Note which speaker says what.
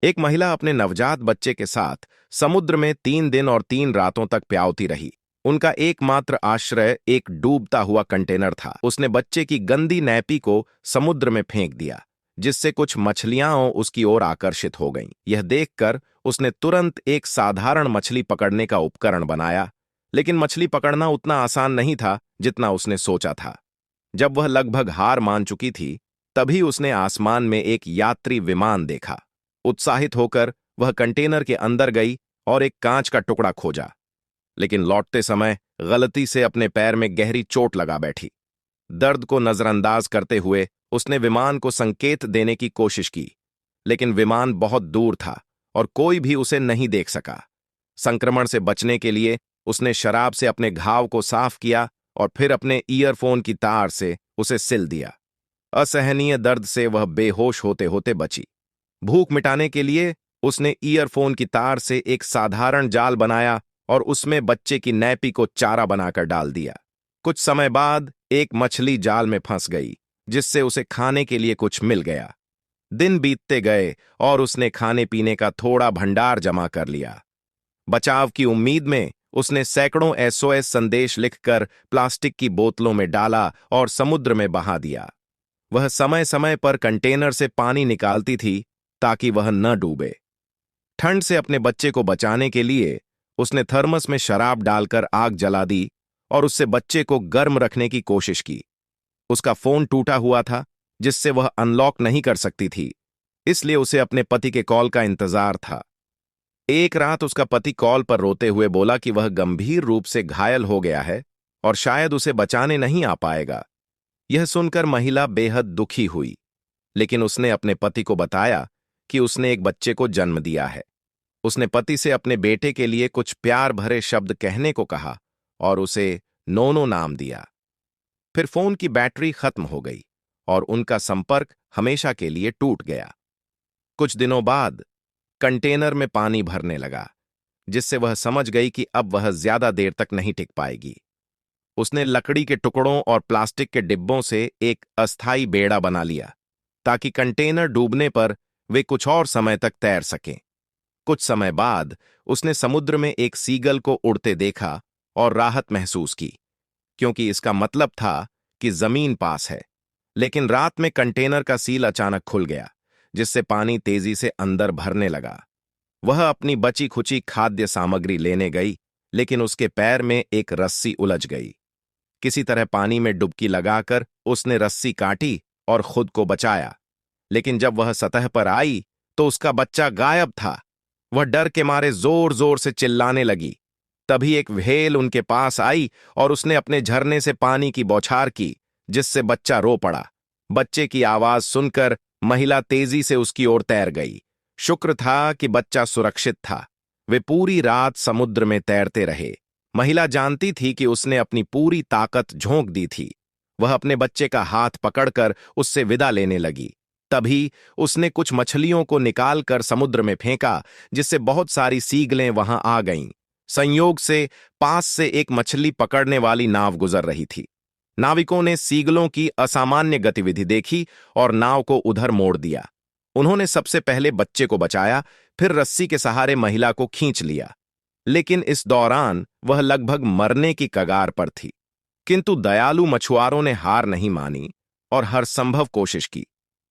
Speaker 1: एक महिला अपने नवजात बच्चे के साथ समुद्र में 3 दिन और 3 रातों तक प्याउती रही। उनका एकमात्र आश्रय एक डूबता हुआ कंटेनर था। उसने बच्चे की गंदी नैपी को समुद्र में फेंक दिया, जिससे कुछ मछलियां उसकी ओर आकर्षित हो गईं। यह देखकर उसने तुरंत एक साधारण मछली पकड़ने का उपकरण बनाया, लेकिन मछली पकड़ना उतना आसान नहीं था जितना उसने सोचा था। जब वह लगभग हार मान चुकी थी, तभी उसने आसमान में एक यात्री विमान देखा। उत्साहित होकर वह कंटेनर के अंदर गई और एक कांच का टुकड़ा खोजा, लेकिन लौटते समय गलती से अपने पैर में गहरी चोट लगा बैठी। दर्द को नजरअंदाज करते हुए उसने विमान को संकेत देने की कोशिश की, लेकिन विमान बहुत दूर था और कोई भी उसे नहीं देख सका। संक्रमण से बचने के लिए उसने शराब से अपने घाव को साफ किया और फिर अपने ईयरफोन की तार से उसे सिल दिया। असहनीय दर्द से वह बेहोश होते होते बची। भूख मिटाने के लिए उसने ईयरफोन की तार से एक साधारण जाल बनाया और उसमें बच्चे की नैपी को चारा बनाकर डाल दिया। कुछ समय बाद एक मछली जाल में फंस गई, जिससे उसे खाने के लिए कुछ मिल गया। दिन बीतते गए और उसने खाने पीने का थोड़ा भंडार जमा कर लिया। बचाव की उम्मीद में उसने सैकड़ों एसओएस संदेश लिखकर प्लास्टिक की बोतलों में डाला और समुद्र में बहा दिया। वह समय समय पर कंटेनर से पानी निकालती थी ताकि वह न डूबे। ठंड से अपने बच्चे को बचाने के लिए उसने थर्मस में शराब डालकर आग जला दी और उससे बच्चे को गर्म रखने की कोशिश की। उसका फोन टूटा हुआ था, जिससे वह अनलॉक नहीं कर सकती थी, इसलिए उसे अपने पति के कॉल का इंतजार था। एक रात उसका पति कॉल पर रोते हुए बोला कि वह गंभीर रूप से घायल हो गया है और शायद उसे बचाने नहीं आ पाएगा। यह सुनकर महिला बेहद दुखी हुई, लेकिन उसने अपने पति को बताया कि उसने एक बच्चे को जन्म दिया है। उसने पति से अपने बेटे के लिए कुछ प्यार भरे शब्द कहने को कहा और उसे नोनो नाम दिया। फिर फोन की बैटरी खत्म हो गई और उनका संपर्क हमेशा के लिए टूट गया। कुछ दिनों बाद कंटेनर में पानी भरने लगा, जिससे वह समझ गई कि अब वह ज्यादा देर तक नहीं टिक पाएगी। उसने लकड़ी के टुकड़ों और प्लास्टिक के डिब्बों से एक अस्थायी बेड़ा बना लिया, ताकि कंटेनर डूबने पर वे कुछ और समय तक तैर सकें। कुछ समय बाद उसने समुद्र में एक सीगल को उड़ते देखा और राहत महसूस की, क्योंकि इसका मतलब था कि जमीन पास है। लेकिन रात में कंटेनर का सील अचानक खुल गया, जिससे पानी तेजी से अंदर भरने लगा। वह अपनी बची खुची खाद्य सामग्री लेने गई, लेकिन उसके पैर में एक रस्सी उलझ गई। किसी तरह पानी में डुबकी लगाकर उसने रस्सी काटी और खुद को बचाया, लेकिन जब वह सतह पर आई तो उसका बच्चा गायब था। वह डर के मारे जोर जोर से चिल्लाने लगी। तभी एक व्हेल उनके पास आई और उसने अपने झरने से पानी की बौछार की, जिससे बच्चा रो पड़ा। बच्चे की आवाज सुनकर महिला तेजी से उसकी ओर तैर गई। शुक्र था कि बच्चा सुरक्षित था। वे पूरी रात समुद्र में तैरते रहे। महिला जानती थी कि उसने अपनी पूरी ताकत झोंक दी थी। वह अपने बच्चे का हाथ पकड़कर उससे विदा लेने लगी। तभी उसने कुछ मछलियों को निकालकर समुद्र में फेंका, जिससे बहुत सारी सीगलें वहां आ गईं। संयोग से पास से एक मछली पकड़ने वाली नाव गुजर रही थी। नाविकों ने सीगलों की असामान्य गतिविधि देखी और नाव को उधर मोड़ दिया। उन्होंने सबसे पहले बच्चे को बचाया, फिर रस्सी के सहारे महिला को खींच लिया। लेकिन इस दौरान वह लगभग मरने की कगार पर थी। किंतु दयालु मछुआरों ने हार नहीं मानी और हर संभव कोशिश की।